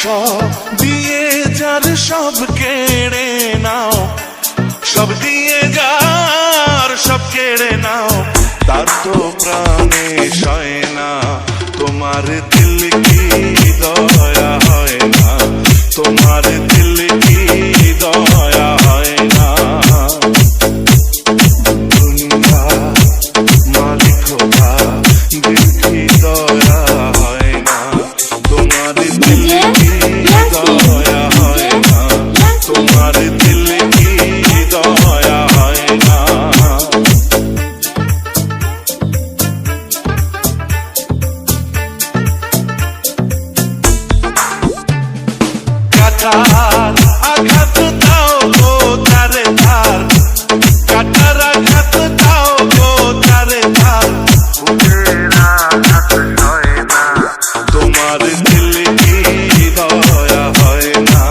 সব দিয়ে যার সব কেড়ে নাও, সব দিয়ে যার সব কেড়ে নাও, তার তো প্রাণে সয় না। তোমার দিল কি দয়া হয় না, তোমার দিল কি দয়া হয় না। দুনিয়া মালিক খোদা, দিল কি দয়া হয় না, তোমার দিল কি দয়া হয় না, তোমার দিল কি দয়া হয় না। কাটার আঘাত দাও গো তারে ধার, কাটার আঘাত দাও গো তারে ধার, বুকের আঘাত সয় না, তোমার দিল কি দয়া হয় না,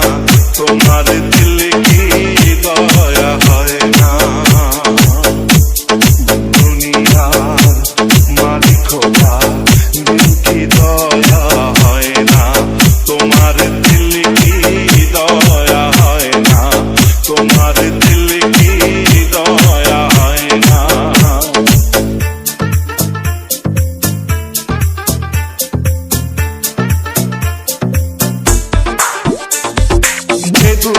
তোমার দিল কি দয়া হয় না। দুনিয়ার মালিক খোদা, দিল কি দয়া হয় না, তোমার দিল কি দয়া হয় না, তোমার দিল কি দয়া হয় না। যেটু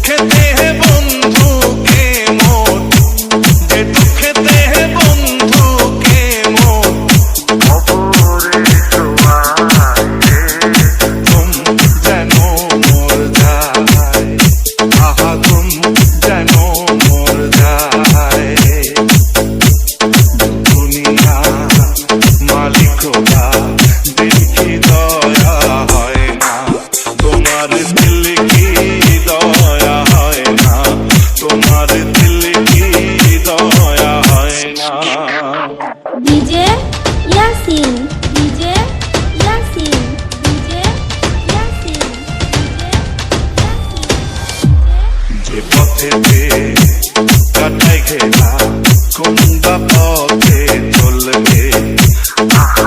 খেতে হে বন্ধু কে মন, যেটু খেতে হে বন্ধু কে মন, অপরে শোয়ায় তুম যেন মোর যায়, আহা তুম যেন মোর যায়। দুনিয়া মালিক খোদা, দিল কি দয়া হয় না, তোমার দিল কি দয়া হয় না, তোমার দিল কি দয়া হয় না। DJ Yasin, DJ Yasin, DJ Yasin, DJ যে পথেতে কাটাই ঘেরা, কোন বা পথে চলবে, আহা